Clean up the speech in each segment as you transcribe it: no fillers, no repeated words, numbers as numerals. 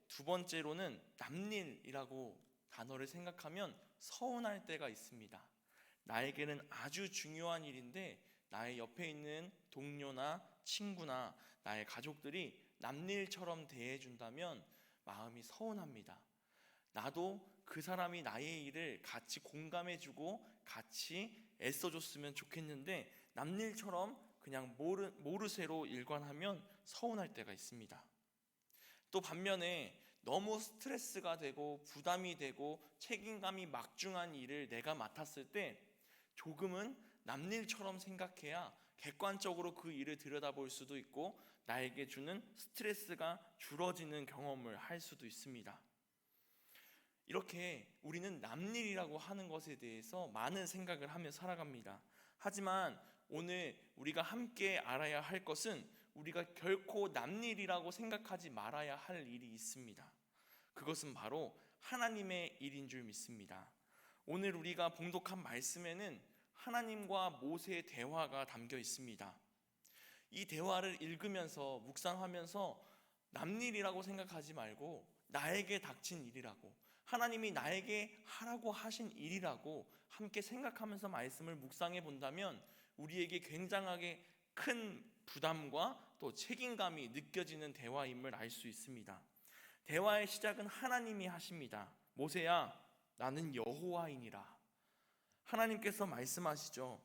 두 번째로는 남일이라고 단어를 생각하면 서운할 때가 있습니다. 나에게는 아주 중요한 일인데 나의 옆에 있는 동료나 친구나 나의 가족들이 남일처럼 대해준다면 마음이 서운합니다. 나도 그 사람이 나의 일을 같이 공감해주고 같이 애써줬으면 좋겠는데 남일처럼 그냥 모르쇠로 일관하면 서운할 때가 있습니다. 또 반면에 너무 스트레스가 되고 부담이 되고 책임감이 막중한 일을 내가 맡았을 때 조금은 남일처럼 생각해야 객관적으로 그 일을 들여다볼 수도 있고 나에게 주는 스트레스가 줄어지는 경험을 할 수도 있습니다. 이렇게 우리는 남일이라고 하는 것에 대해서 많은 생각을 하며 살아갑니다. 하지만 오늘 우리가 함께 알아야 할 것은 우리가 결코 남일이라고 생각하지 말아야 할 일이 있습니다. 그것은 바로 하나님의 일인 줄 믿습니다. 오늘 우리가 봉독한 말씀에는 하나님과 모세의 대화가 담겨 있습니다. 이 대화를 읽으면서 묵상하면서 남일이라고 생각하지 말고 나에게 닥친 일이라고, 하나님이 나에게 하라고 하신 일이라고 함께 생각하면서 말씀을 묵상해 본다면 우리에게 굉장하게 큰 부담과 또 책임감이 느껴지는 대화임을 알 수 있습니다. 대화의 시작은 하나님이 하십니다. 모세야, 나는 여호와이니라. 하나님께서 말씀하시죠.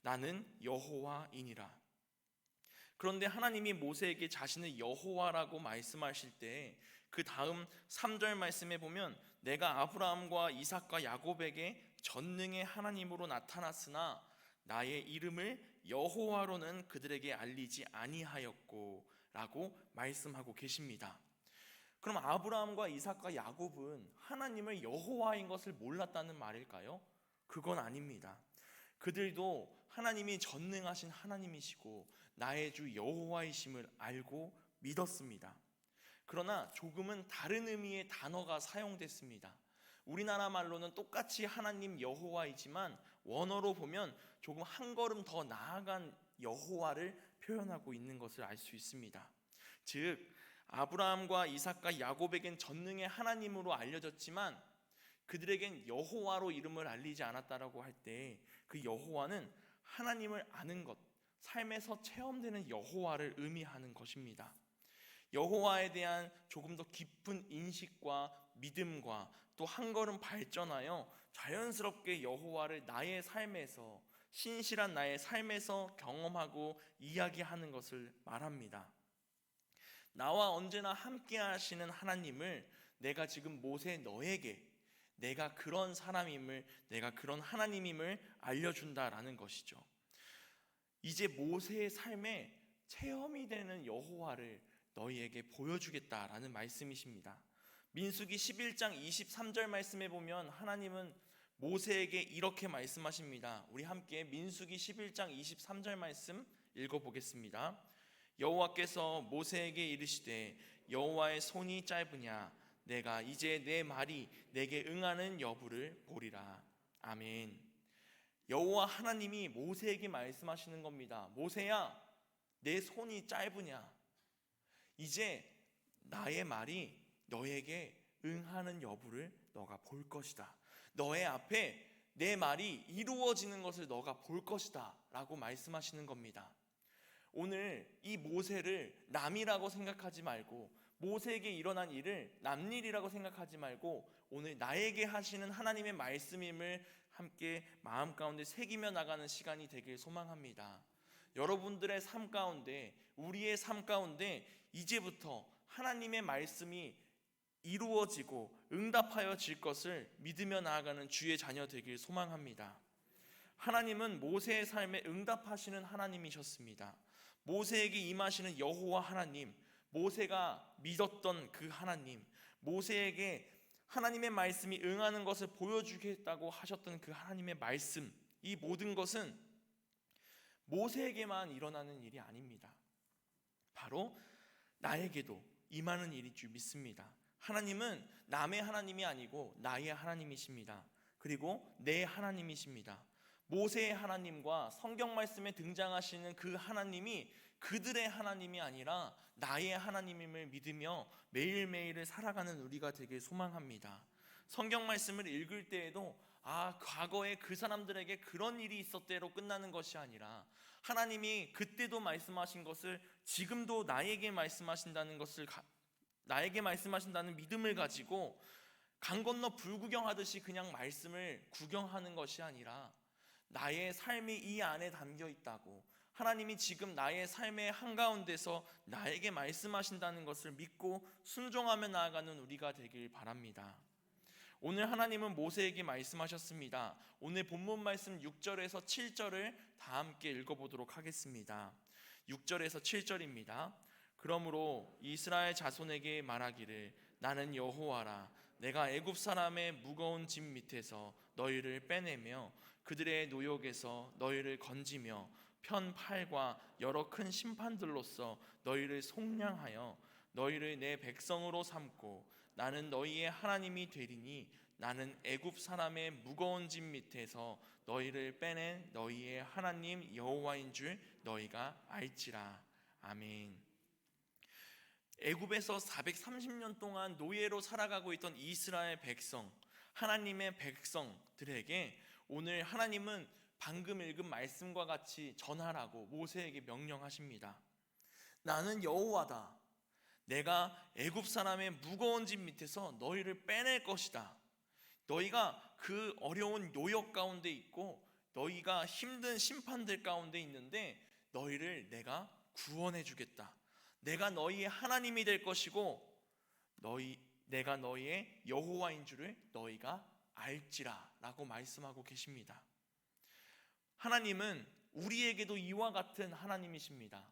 나는 여호와이니라. 그런데 하나님이 모세에게 자신을 여호와라고 말씀하실 때 그 다음 3절 말씀에 보면 내가 아브라함과 이삭과 야곱에게 전능의 하나님으로 나타났으나 나의 이름을 여호와로는 그들에게 알리지 아니하였고 라고 말씀하고 계십니다. 그럼 아브라함과 이삭과 야곱은 하나님을 여호와인 것을 몰랐다는 말일까요? 그건 아닙니다. 그들도 하나님이 전능하신 하나님이시고 나의 주 여호와이심을 알고 믿었습니다. 그러나 조금은 다른 의미의 단어가 사용됐습니다. 우리나라 말로는 똑같이 하나님 여호와이지만 원어로 보면 조금 한 걸음 더 나아간 여호와를 표현하고 있는 것을 알 수 있습니다. 즉 아브라함과 이삭과 야곱에겐 전능의 하나님으로 알려졌지만 그들에겐 여호와로 이름을 알리지 않았다라고 할 때 그 여호와는 하나님을 아는 것, 삶에서 체험되는 여호와를 의미하는 것입니다. 여호와에 대한 조금 더 깊은 인식과 믿음과 또 한 걸음 발전하여 자연스럽게 여호와를 나의 삶에서, 신실한 나의 삶에서 경험하고 이야기하는 것을 말합니다. 나와 언제나 함께 하시는 하나님을 내가 지금 모세 너에게 내가 그런 사람임을, 내가 그런 하나님임을 알려준다라는 것이죠. 이제 모세의 삶에 체험이 되는 여호와를 너희에게 보여주겠다라는 말씀이십니다. 민수기 11장 23절 말씀에 보면 하나님은 모세에게 이렇게 말씀하십니다. 우리 함께 민수기 11장 23절 말씀 읽어보겠습니다. 여호와께서 모세에게 이르시되 여호와의 손이 짧으냐 내가 이제 내 말이 내게 응하는 여부를 보리라. 아멘. 여호와 하나님이 모세에게 말씀하시는 겁니다. 모세야, 내 손이 짧으냐? 이제 나의 말이 너에게 응하는 여부를 너가 볼 것이다. 너의 앞에 내 말이 이루어지는 것을 너가 볼 것이다 라고 말씀하시는 겁니다. 오늘 이 모세를 남이라고 생각하지 말고, 모세에게 일어난 일을 남일이라고 생각하지 말고 오늘 나에게 하시는 하나님의 말씀임을 함께 마음 가운데 새기며 나가는 시간이 되길 소망합니다. 여러분들의 삶 가운데, 우리의 삶 가운데 이제부터 하나님의 말씀이 이루어지고 응답하여질 것을 믿으며 나아가는 주의 자녀 되길 소망합니다. 하나님은 모세의 삶에 응답하시는 하나님이셨습니다. 모세에게 임하시는 여호와 하나님, 모세가 믿었던 그 하나님, 모세에게 하나님의 말씀이 응하는 것을 보여주겠다고 하셨던 그 하나님의 말씀, 이 모든 것은 모세에게만 일어나는 일이 아닙니다. 바로 나에게도 임하는 일일 줄 믿습니다. 하나님은 남의 하나님이 아니고 나의 하나님이십니다. 그리고 내 하나님이십니다. 모세의 하나님과 성경 말씀에 등장하시는 그 하나님이 그들의 하나님이 아니라 나의 하나님임을 믿으며 매일매일을 살아가는 우리가 되길 소망합니다. 성경 말씀을 읽을 때에도 과거에 그 사람들에게 그런 일이 있었대로 끝나는 것이 아니라 하나님이 그때도 말씀하신 것을 지금도 나에게 말씀하신다는 믿음을 가지고 강 건너 불구경하듯이 그냥 말씀을 구경하는 것이 아니라 나의 삶이 이 안에 담겨 있다고, 하나님이 지금 나의 삶의 한가운데서 나에게 말씀하신다는 것을 믿고 순종하며 나아가는 우리가 되길 바랍니다. 오늘 하나님은 모세에게 말씀하셨습니다. 오늘 본문 말씀 6절에서 7절을 다 함께 읽어보도록 하겠습니다. 6절에서 7절입니다. 그러므로 이스라엘 자손에게 말하기를 나는 여호와라. 내가 애굽 사람의 무거운 짐 밑에서 너희를 빼내며 그들의 노역에서 너희를 건지며 편 팔과 여러 큰 심판들로서 너희를 속량하여 너희를 내 백성으로 삼고 나는 너희의 하나님이 되리니 나는 애굽 사람의 무거운 짐 밑에서 너희를 빼낸 너희의 하나님 여호와인 줄 너희가 알지라. 아멘. 애굽에서 430년 동안 노예로 살아가고 있던 이스라엘 백성, 하나님의 백성들에게 오늘 하나님은 방금 읽은 말씀과 같이 전하라고 모세에게 명령하십니다. 나는 여호와다. 내가 애굽 사람의 무거운 짐 밑에서 너희를 빼낼 것이다. 너희가 그 어려운 노역 가운데 있고 너희가 힘든 심판들 가운데 있는데 너희를 내가 구원해 주겠다. 내가 너희의 하나님이 될 것이고 내가 너희의 여호와인 줄을 너희가 알지라 라고 말씀하고 계십니다. 하나님은 우리에게도 이와 같은 하나님이십니다.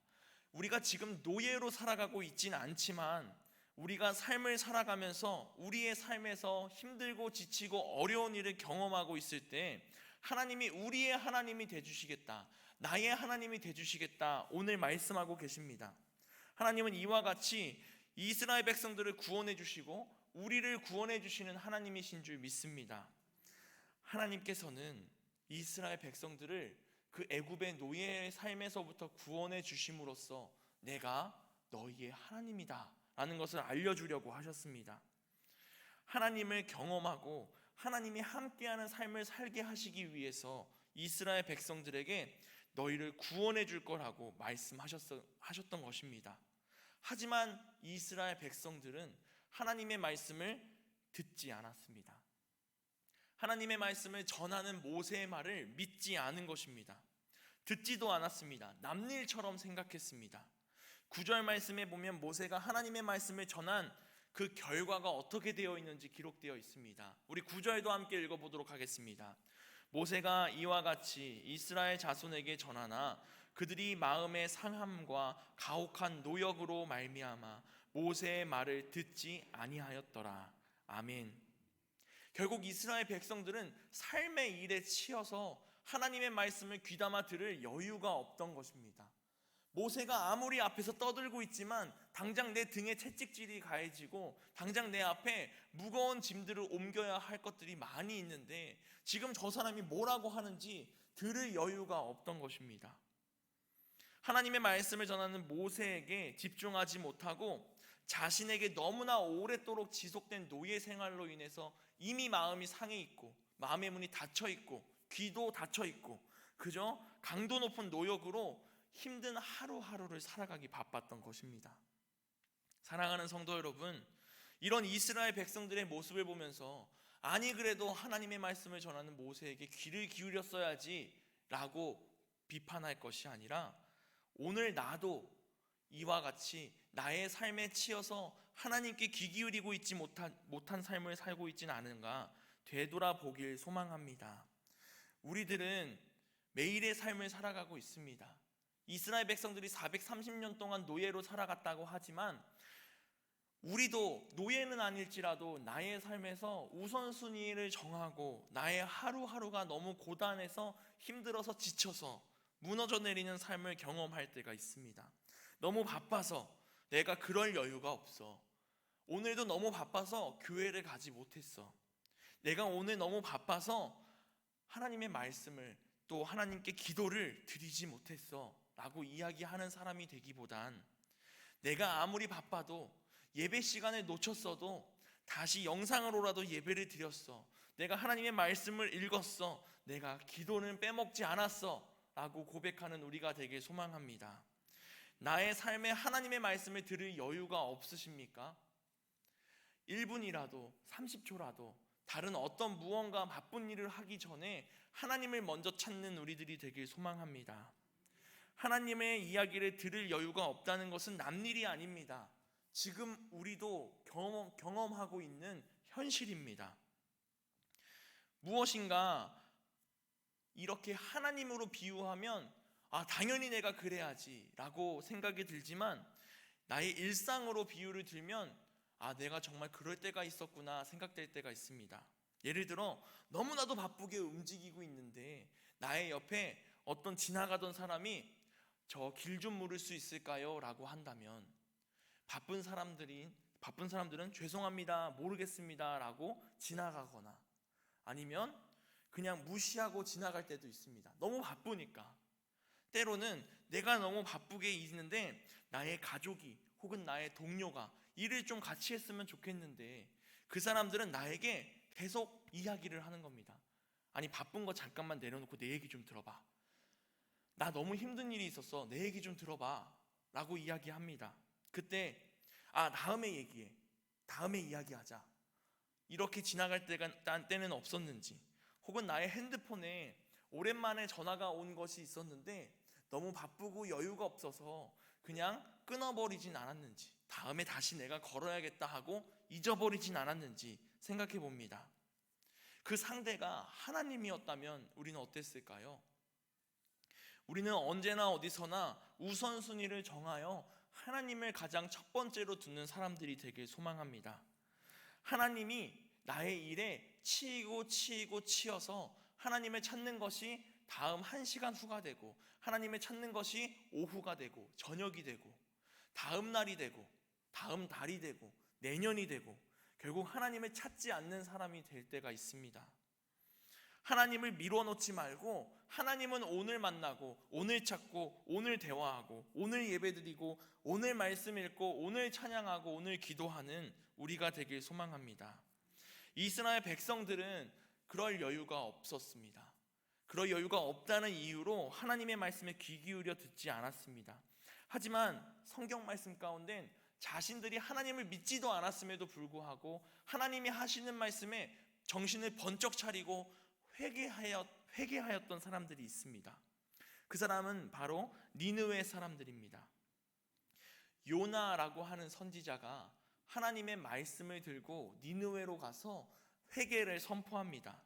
우리가 지금 노예로 살아가고 있진 않지만 우리가 삶을 살아가면서 우리의 삶에서 힘들고 지치고 어려운 일을 경험하고 있을 때 하나님이 우리의 하나님이 되주시겠다, 나의 하나님이 되주시겠다 오늘 말씀하고 계십니다. 하나님은 이와 같이 이스라엘 백성들을 구원해 주시고 우리를 구원해 주시는 하나님이신 줄 믿습니다. 하나님께서는 이스라엘 백성들을 그 애굽의 노예의 삶에서부터 구원해 주심으로써 내가 너희의 하나님이다 라는 것을 알려주려고 하셨습니다. 하나님을 경험하고 하나님이 함께하는 삶을 살게 하시기 위해서 이스라엘 백성들에게 너희를 구원해 줄 거라고 말씀하셨던 것입니다. 하지만 이스라엘 백성들은 하나님의 말씀을 듣지 않았습니다. 하나님의 말씀을 전하는 모세의 말을 믿지 않은 것입니다. 듣지도 않았습니다. 남일처럼 생각했습니다. 9절 말씀에 보면 모세가 하나님의 말씀을 전한 그 결과가 어떻게 되어 있는지 기록되어 있습니다. 우리 9절도 함께 읽어보도록 하겠습니다. 모세가 이와 같이 이스라엘 자손에게 전하나 그들이 마음의 상함과 가혹한 노역으로 말미암아 모세의 말을 듣지 아니하였더라. 아멘. 결국 이스라엘 백성들은 삶의 일에 치여서 하나님의 말씀을 귀담아 들을 여유가 없던 것입니다. 모세가 아무리 앞에서 떠들고 있지만 당장 내 등에 채찍질이 가해지고 당장 내 앞에 무거운 짐들을 옮겨야 할 것들이 많이 있는데 지금 저 사람이 뭐라고 하는지 들을 여유가 없던 것입니다. 하나님의 말씀을 전하는 모세에게 집중하지 못하고 자신에게 너무나 오랫도록 지속된 노예 생활로 인해서 이미 마음이 상해 있고 마음의 문이 닫혀 있고 귀도 닫혀 있고 그저 강도 높은 노역으로 힘든 하루하루를 살아가기 바빴던 것입니다. 사랑하는 성도 여러분, 이런 이스라엘 백성들의 모습을 보면서 아니 그래도 하나님의 말씀을 전하는 모세에게 귀를 기울였어야지 라고 비판할 것이 아니라 오늘 나도 이와 같이 나의 삶에 치여서 하나님께 귀 기울이고 있지 못한 삶을 살고 있지는 않은가 되돌아보길 소망합니다. 우리들은 매일의 삶을 살아가고 있습니다. 이스라엘 백성들이 430년 동안 노예로 살아갔다고 하지만 우리도 노예는 아닐지라도 나의 삶에서 우선순위를 정하고 나의 하루하루가 너무 고단해서 힘들어서 지쳐서 무너져 내리는 삶을 경험할 때가 있습니다. 너무 바빠서 내가 그럴 여유가 없어. 오늘도 너무 바빠서 교회를 가지 못했어. 내가 오늘 너무 바빠서 하나님의 말씀을 또 하나님께 기도를 드리지 못했어. 라고 이야기하는 사람이 되기보단 내가 아무리 바빠도 예배 시간을 놓쳤어도 다시 영상으로라도 예배를 드렸어, 내가 하나님의 말씀을 읽었어, 내가 기도는 빼먹지 않았어 라고 고백하는 우리가 되길 소망합니다. 나의 삶에 하나님의 말씀을 들을 여유가 없으십니까? 1분이라도 30초라도 다른 어떤 무언가 바쁜 일을 하기 전에 하나님을 먼저 찾는 우리들이 되길 소망합니다. 하나님의 이야기를 들을 여유가 없다는 것은 남일이 아닙니다. 지금 우리도 경험하고 있는 현실입니다. 무엇인가 이렇게 하나님으로 비유하면 당연히 내가 그래야지 라고 생각이 들지만, 나의 일상으로 비유를 들면 내가 정말 그럴 때가 있었구나 생각될 때가 있습니다. 예를 들어 너무나도 바쁘게 움직이고 있는데 나의 옆에 어떤 지나가던 사람이 저 길 좀 물을 수 있을까요? 라고 한다면 바쁜 사람들은 죄송합니다, 모르겠습니다 라고 지나가거나 아니면 그냥 무시하고 지나갈 때도 있습니다. 너무 바쁘니까. 때로는 내가 너무 바쁘게 있는데 나의 가족이 혹은 나의 동료가 일을 좀 같이 했으면 좋겠는데 그 사람들은 나에게 계속 이야기를 하는 겁니다. 아니, 바쁜 거 잠깐만 내려놓고 내 얘기 좀 들어봐, 나 너무 힘든 일이 있었어, 내 얘기 좀 들어봐 라고 이야기합니다. 그때 다음에 얘기해, 다음에 이야기하자 이렇게 지나갈 때는 없었는지, 혹은 나의 핸드폰에 오랜만에 전화가 온 것이 있었는데 너무 바쁘고 여유가 없어서 그냥 끊어버리진 않았는지, 다음에 다시 내가 걸어야겠다 하고 잊어버리진 않았는지 생각해 봅니다. 그 상대가 하나님이었다면 우리는 어땠을까요? 우리는 언제나 어디서나 우선순위를 정하여 하나님을 가장 첫 번째로 두는 사람들이 되길 소망합니다. 하나님이 나의 일에 치여서 하나님을 찾는 것이 다음 1시간 후가 되고, 하나님을 찾는 것이 오후가 되고 저녁이 되고 다음 날이 되고 다음 달이 되고 내년이 되고 결국 하나님을 찾지 않는 사람이 될 때가 있습니다. 하나님을 미뤄놓지 말고 하나님은 오늘 만나고 오늘 찾고 오늘 대화하고 오늘 예배드리고 오늘 말씀 읽고 오늘 찬양하고 오늘 기도하는 우리가 되길 소망합니다. 이스라엘 백성들은 그럴 여유가 없었습니다. 그럴 여유가 없다는 이유로 하나님의 말씀에 귀 기울여 듣지 않았습니다. 하지만 성경 말씀 가운데 자신들이 하나님을 믿지도 않았음에도 불구하고 하나님이 하시는 말씀에 정신을 번쩍 차리고 회개하였던 사람들이 있습니다. 그 사람은 바로 니느웨 사람들입니다. 요나라고 하는 선지자가 하나님의 말씀을 들고 니느웨로 가서 회개를 선포합니다.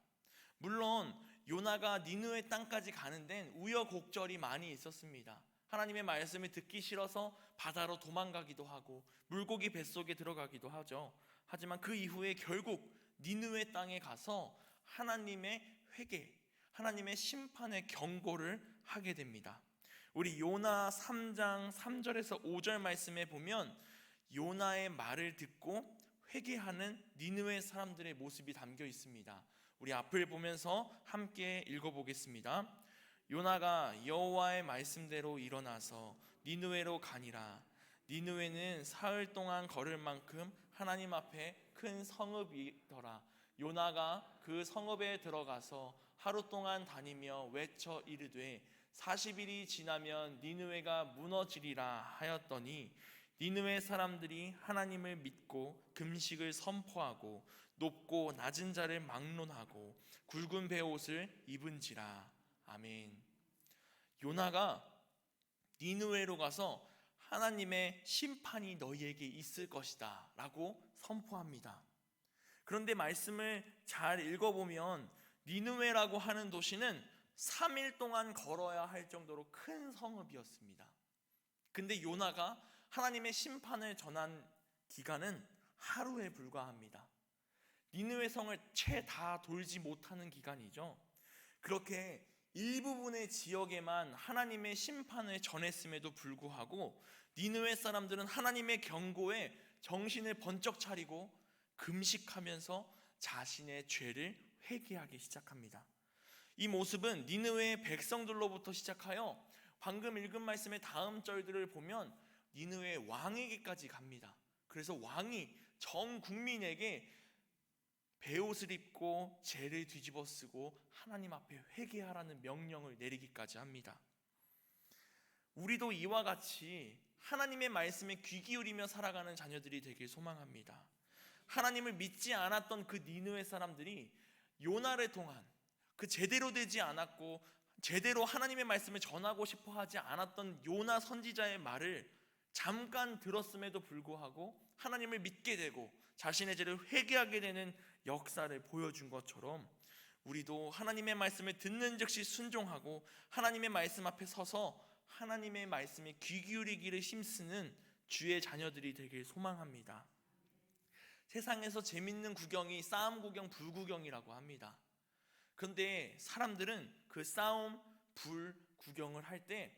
물론 요나가 니느웨 땅까지 가는 데는 우여곡절이 많이 있었습니다. 하나님의 말씀을 듣기 싫어서 바다로 도망가기도 하고 물고기 뱃속에 들어가기도 하죠. 하지만 그 이후에 결국 니느웨 땅에 가서 하나님의 회개, 하나님의 심판의 경고를 하게 됩니다. 우리 요나 3장 3절에서 5절 말씀에 보면 요나의 말을 듣고 회개하는 니느웨 사람들의 모습이 담겨 있습니다. 우리 앞을 보면서 함께 읽어보겠습니다. 요나가 여호와의 말씀대로 일어나서 니느웨로 가니라. 니느웨는 사흘 동안 걸을 만큼 하나님 앞에 큰 성읍이더라. 요나가 그 성읍에 들어가서 하루 동안 다니며 외쳐 이르되 40일이 지나면 니느웨가 무너지리라 하였더니 니느웨 사람들이 하나님을 믿고 금식을 선포하고 높고 낮은 자를 막론하고 굵은 베옷을 입은지라. 아멘. 요나가 니느웨로 가서 하나님의 심판이 너희에게 있을 것이다 라고 선포합니다. 그런데 말씀을 잘 읽어보면 니느웨라고 하는 도시는 3일 동안 걸어야 할 정도로 큰 성읍이었습니다. 근데 요나가 하나님의 심판을 전한 기간은 하루에 불과합니다. 니느웨 성을 채 다 돌지 못하는 기간이죠. 그렇게 일부분의 지역에만 하나님의 심판을 전했음에도 불구하고 니느웨 사람들은 하나님의 경고에 정신을 번쩍 차리고 금식하면서 자신의 죄를 회개하기 시작합니다. 이 모습은 니느웨의 백성들로부터 시작하여 방금 읽은 말씀의 다음 절들을 보면 니느웨 왕에게까지 갑니다. 그래서 왕이 전 국민에게 베옷을 입고 죄를 뒤집어 쓰고 하나님 앞에 회개하라는 명령을 내리기까지 합니다. 우리도 이와 같이 하나님의 말씀에 귀 기울이며 살아가는 자녀들이 되길 소망합니다. 하나님을 믿지 않았던 그 니느웨 사람들이 요나를 통한 그 제대로 되지 않았고 제대로 하나님의 말씀을 전하고 싶어 하지 않았던 요나 선지자의 말을 잠깐 들었음에도 불구하고 하나님을 믿게 되고 자신의 죄를 회개하게 되는 역사를 보여준 것처럼 우리도 하나님의 말씀을 듣는 즉시 순종하고 하나님의 말씀 앞에 서서 하나님의 말씀에 귀 기울이기를 힘쓰는 주의 자녀들이 되길 소망합니다. 세상에서 재밌는 구경이 싸움 구경, 불 구경이라고 합니다. 그런데 사람들은 그 싸움, 불 구경을 할 때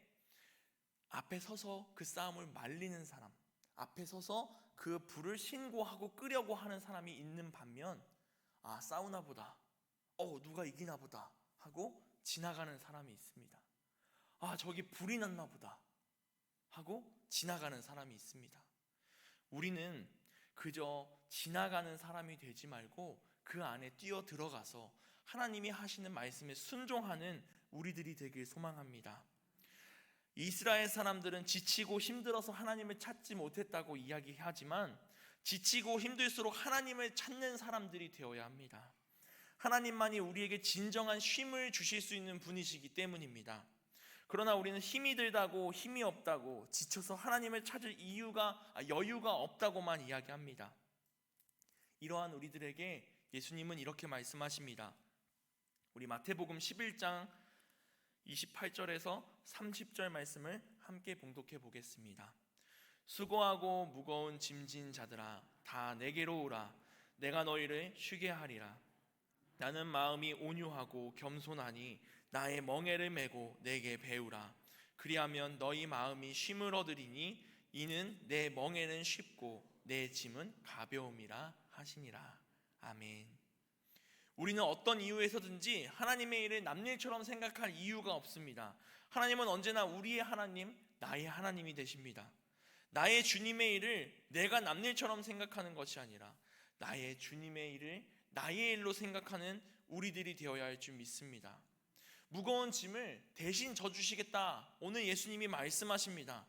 앞에 서서 그 싸움을 말리는 사람, 앞에 서서 그 불을 신고하고 끄려고 하는 사람이 있는 반면 싸우나 보다, 누가 이기나 보다 하고 지나가는 사람이 있습니다. 저기 불이 났나 보다 하고 지나가는 사람이 있습니다. 우리는 그저 지나가는 사람이 되지 말고 그 안에 뛰어 들어가서 하나님이 하시는 말씀에 순종하는 우리들이 되길 소망합니다. 이스라엘 사람들은 지치고 힘들어서 하나님을 찾지 못했다고 이야기하지만 지치고 힘들수록 하나님을 찾는 사람들이 되어야 합니다. 하나님만이 우리에게 진정한 쉼을 주실 수 있는 분이시기 때문입니다. 그러나 우리는 힘이 들다고 힘이 없다고 지쳐서 하나님을 찾을 여유가 없다고만 이야기합니다. 이러한 우리들에게 예수님은 이렇게 말씀하십니다. 우리 마태복음 11장 28절에서 30절 말씀을 함께 봉독해 보겠습니다. 수고하고 무거운 짐진 자들아 다 내게로 오라. 내가 너희를 쉬게 하리라. 나는 마음이 온유하고 겸손하니 나의 멍에를 메고 내게 배우라. 그리하면 너희 마음이 쉼을 얻으리니 이는 내 멍에는 쉽고 내 짐은 가벼움이라 하시니라. 아멘. 우리는 어떤 이유에서든지 하나님의 일을 남일처럼 생각할 이유가 없습니다. 하나님은 언제나 우리의 하나님, 나의 하나님이 되십니다. 나의 주님의 일을 내가 남일처럼 생각하는 것이 아니라 나의 주님의 일을 나의 일로 생각하는 우리들이 되어야 할 줄 믿습니다. 무거운 짐을 대신 져주시겠다, 오늘 예수님이 말씀하십니다.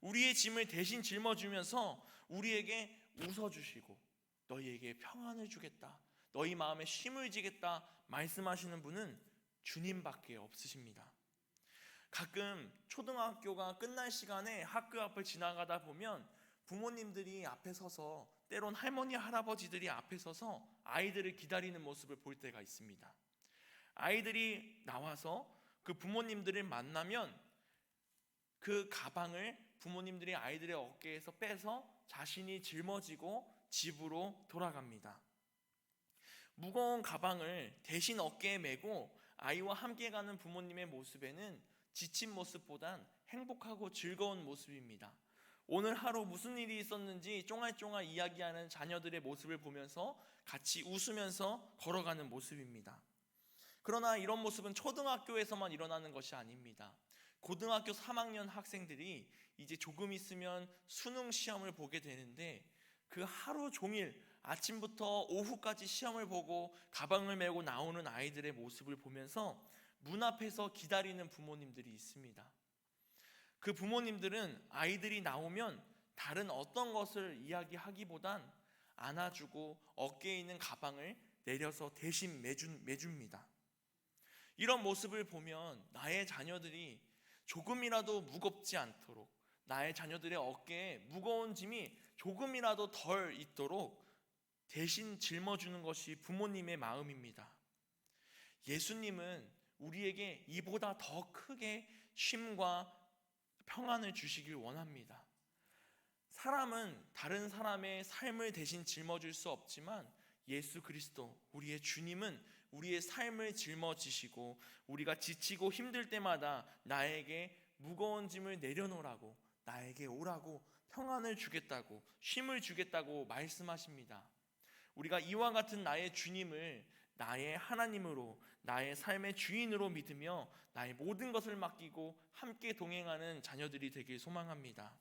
우리의 짐을 대신 짊어주면서 우리에게 웃어주시고 너희에게 평안을 주겠다, 너희 마음에 쉼을 지겠다 말씀하시는 분은 주님밖에 없으십니다. 가끔 초등학교가 끝날 시간에 학교 앞을 지나가다 보면 부모님들이 앞에 서서, 때론 할머니 할아버지들이 앞에 서서 아이들을 기다리는 모습을 볼 때가 있습니다. 아이들이 나와서 그 부모님들을 만나면 그 가방을 부모님들이 아이들의 어깨에서 빼서 자신이 짊어지고 집으로 돌아갑니다. 무거운 가방을 대신 어깨에 메고 아이와 함께 가는 부모님의 모습에는 지친 모습보단 행복하고 즐거운 모습입니다. 오늘 하루 무슨 일이 있었는지 쫑알쫑알 이야기하는 자녀들의 모습을 보면서 같이 웃으면서 걸어가는 모습입니다. 그러나 이런 모습은 초등학교에서만 일어나는 것이 아닙니다. 고등학교 3학년 학생들이 이제 조금 있으면 수능 시험을 보게 되는데 그 하루 종일 아침부터 오후까지 시험을 보고 가방을 메고 나오는 아이들의 모습을 보면서 문 앞에서 기다리는 부모님들이 있습니다. 그 부모님들은 아이들이 나오면 다른 어떤 것을 이야기하기보단 안아주고 어깨에 있는 가방을 내려서 대신 매줍니다. 이런 모습을 보면 나의 자녀들이 조금이라도 무겁지 않도록, 나의 자녀들의 어깨에 무거운 짐이 조금이라도 덜 있도록 대신 짊어주는 것이 부모님의 마음입니다. 예수님은 우리에게 이보다 더 크게 쉼과 평안을 주시길 원합니다. 사람은 다른 사람의 삶을 대신 짊어질 수 없지만 예수 그리스도, 우리의 주님은 우리의 삶을 짊어지시고 우리가 지치고 힘들 때마다 나에게 무거운 짐을 내려놓으라고, 나에게 오라고 평안을 주겠다고, 쉼을 주겠다고 말씀하십니다. 우리가 이와 같은 나의 주님을 나의 하나님으로, 나의 삶의 주인으로 믿으며 나의 모든 것을 맡기고 함께 동행하는 자녀들이 되길 소망합니다.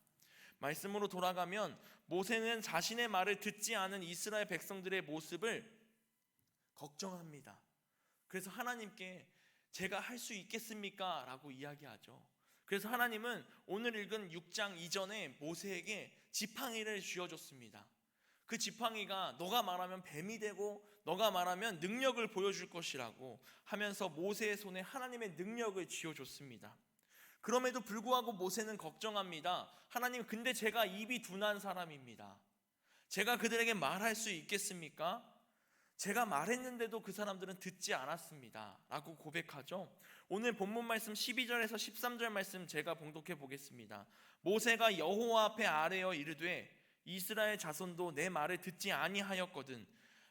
말씀으로 돌아가면 모세는 자신의 말을 듣지 않은 이스라엘 백성들의 모습을 걱정합니다. 그래서 하나님께 제가 할 수 있겠습니까? 라고 이야기하죠. 그래서 하나님은 오늘 읽은 6장 이전에 모세에게 지팡이를 쥐어줬습니다. 그 지팡이가 너가 말하면 뱀이 되고 너가 말하면 능력을 보여줄 것이라고 하면서 모세의 손에 하나님의 능력을 쥐어줬습니다. 그럼에도 불구하고 모세는 걱정합니다. 하나님, 근데 제가 입이 둔한 사람입니다. 제가 그들에게 말할 수 있겠습니까? 제가 말했는데도 그 사람들은 듣지 않았습니다 라고 고백하죠. 오늘 본문 말씀 12절에서 13절 말씀 제가 봉독해 보겠습니다. 모세가 여호와 앞에 아뢰어 이르되 이스라엘 자손도 내 말을 듣지 아니하였거든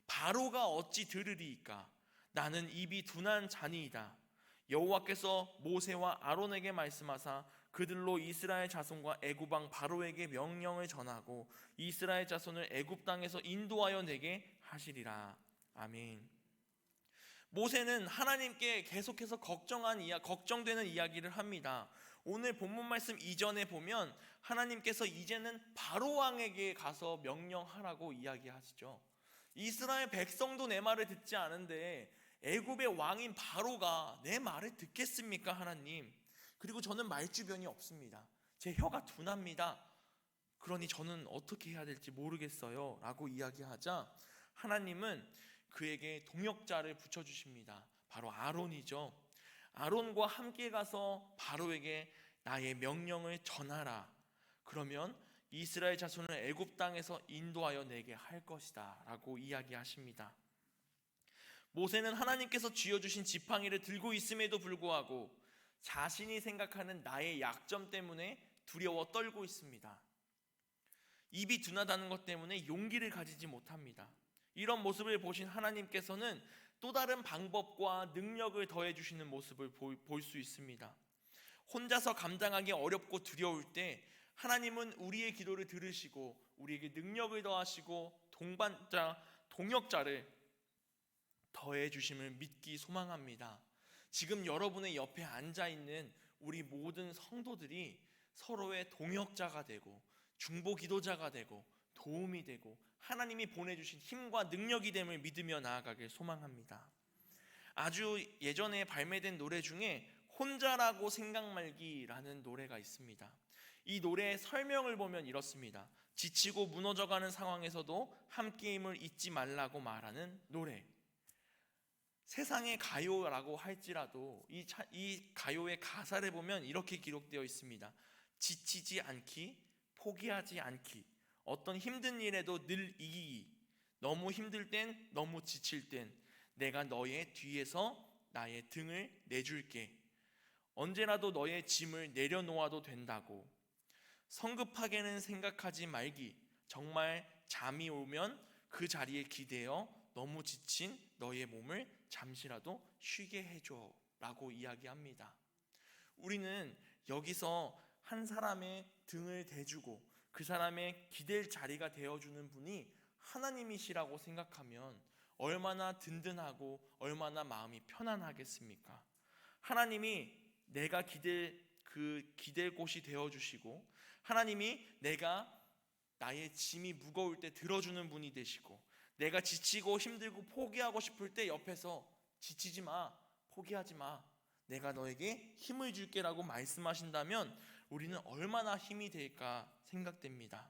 바로가 어찌 들으리이까? 나는 입이 둔한 자니이다. 여호와께서 모세와 아론에게 말씀하사 그들로 이스라엘 자손과 애굽 왕 바로에게 명령을 전하고 이스라엘 자손을 애굽 땅에서 인도하여 내게 하시리라. 아멘. 모세는 하나님께 계속해서 걱정되는 이야기를 합니다. 오늘 본문 말씀 이전에 보면 하나님께서 이제는 바로 왕에게 가서 명령하라고 이야기하시죠. 이스라엘 백성도 내 말을 듣지 않은데 애굽의 왕인 바로가 내 말을 듣겠습니까, 하나님? 그리고 저는 말주변이 없습니다. 제 혀가 둔합니다. 그러니 저는 어떻게 해야 될지 모르겠어요 라고 이야기하자 하나님은 그에게 동역자를 붙여주십니다. 바로 아론이죠. 아론과 함께 가서 바로에게 나의 명령을 전하라. 그러면 이스라엘 자손을 애굽 땅에서 인도하여 내게 할 것이다 라고 이야기하십니다. 모세는 하나님께서 쥐어주신 지팡이를 들고 있음에도 불구하고 자신이 생각하는 나의 약점 때문에 두려워 떨고 있습니다. 입이 둔하다는 것 때문에 용기를 가지지 못합니다. 이런 모습을 보신 하나님께서는 또 다른 방법과 능력을 더해 주시는 모습을 볼 수 있습니다. 혼자서 감당하기 어렵고 두려울 때 하나님은 우리의 기도를 들으시고 우리에게 능력을 더하시고 동역자를 더해 주심을 믿기 소망합니다. 지금 여러분의 옆에 앉아 있는 우리 모든 성도들이 서로의 동역자가 되고 중보 기도자가 되고 도움이 되고 하나님이 보내주신 힘과 능력이 됨을 믿으며 나아가길 소망합니다. 아주 예전에 발매된 노래 중에 혼자라고 생각 말기라는 노래가 있습니다. 이 노래의 설명을 보면 이렇습니다. 지치고 무너져가는 상황에서도 함께임을 잊지 말라고 말하는 노래. 세상의 가요라고 할지라도 이 가요의 가사를 보면 이렇게 기록되어 있습니다. 지치지 않기, 포기하지 않기, 어떤 힘든 일에도 늘 이기기, 너무 힘들 땐, 너무 지칠 땐 내가 너의 뒤에서 나의 등을 내줄게. 언제라도 너의 짐을 내려놓아도 된다고. 성급하게는 생각하지 말기. 정말 잠이 오면 그 자리에 기대어 너무 지친 너의 몸을 잠시라도 쉬게 해줘 라고 이야기합니다. 우리는 여기서 한 사람의 등을 대주고 그 사람의 기댈 자리가 되어주는 분이 하나님이시라고 생각하면 얼마나 든든하고 얼마나 마음이 편안하겠습니까? 하나님이 내가 기댈 곳이 되어주시고 하나님이 내가 나의 짐이 무거울 때 들어주는 분이 되시고 내가 지치고 힘들고 포기하고 싶을 때 옆에서 지치지 마, 포기하지 마, 내가 너에게 힘을 줄게 라고 말씀하신다면 우리는 얼마나 힘이 될까 생각됩니다.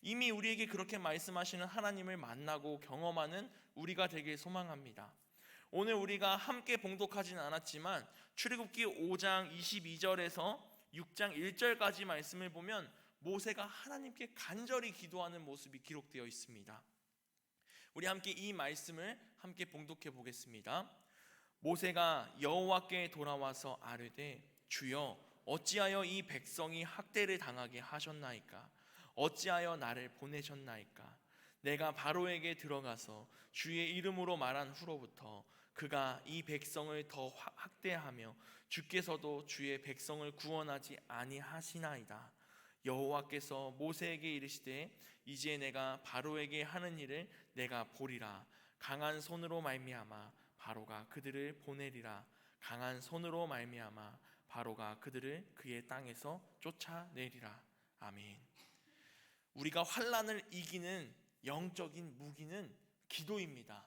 이미 우리에게 그렇게 말씀하시는 하나님을 만나고 경험하는 우리가 되길 소망합니다. 오늘 우리가 함께 봉독하지는 않았지만 출애굽기 5장 22절에서 6장 1절까지 말씀을 보면 모세가 하나님께 간절히 기도하는 모습이 기록되어 있습니다. 우리 함께 이 말씀을 함께 봉독해 보겠습니다. 모세가 여호와께 돌아와서 아뢰되 주여 어찌하여 이 백성이 학대를 당하게 하셨나이까? 어찌하여 나를 보내셨나이까? 내가 바로에게 들어가서 주의 이름으로 말한 후로부터 그가 이 백성을 더 학대하며 주께서도 주의 백성을 구원하지 아니하시나이다. 여호와께서 모세에게 이르시되 이제 내가 바로에게 하는 일을 내가 보리라. 강한 손으로 말미암아 바로가 그들을 보내리라. 강한 손으로 말미암아 바로가 그들을 그의 땅에서 쫓아내리라. 아멘. 우리가 환난을 이기는 영적인 무기는 기도입니다.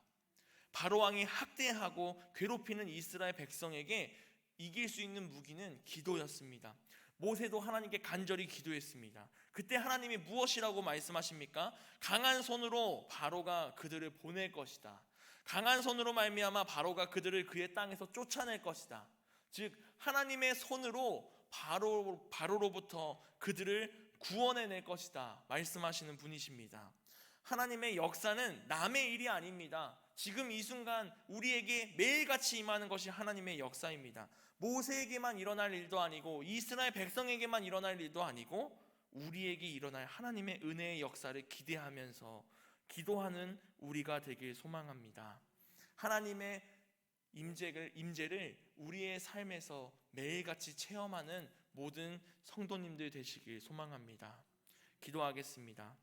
바로 왕이 학대하고 괴롭히는 이스라엘 백성에게 이길 수 있는 무기는 기도였습니다. 모세도 하나님께 간절히 기도했습니다. 그때 하나님이 무엇이라고 말씀하십니까? 강한 손으로 바로가 그들을 보낼 것이다. 강한 손으로 말미암아 바로가 그들을 그의 땅에서 쫓아낼 것이다. 즉 하나님의 손으로 바로로부터 그들을 구원해낼 것이다 말씀하시는 분이십니다. 하나님의 역사는 남의 일이 아닙니다. 지금 이 순간 우리에게 매일같이 임하는 것이 하나님의 역사입니다. 모세에게만 일어날 일도 아니고 이스라엘 백성에게만 일어날 일도 아니고 우리에게 일어날 하나님의 은혜의 역사를 기대하면서 기도하는 우리가 되길 소망합니다. 하나님의 임재를 우리의 삶에서 매일같이 체험하는 모든 성도님들 되시길 소망합니다. 기도하겠습니다.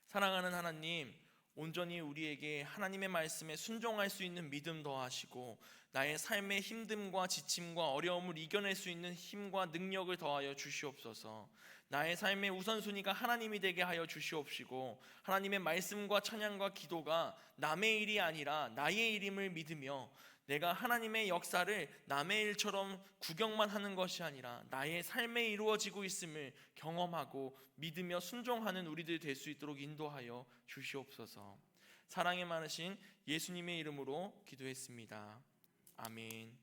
사랑하는 하나님, 온전히 우리에게 하나님의 말씀에 순종할 수 있는 믿음 더하시고 나의 삶의 힘듦과 지침과 어려움을 이겨낼 수 있는 힘과 능력을 더하여 주시옵소서. 나의 삶의 우선순위가 하나님이 되게 하여 주시옵시고 하나님의 말씀과 찬양과 기도가 남의 일이 아니라 나의 일임을 믿으며 내가 하나님의 역사를 남의 일처럼 구경만 하는 것이 아니라 나의 삶에 이루어지고 있음을 경험하고 믿으며 순종하는 우리들 될 수 있도록 인도하여 주시옵소서. 사랑이 많으신 예수님의 이름으로 기도했습니다. 아멘.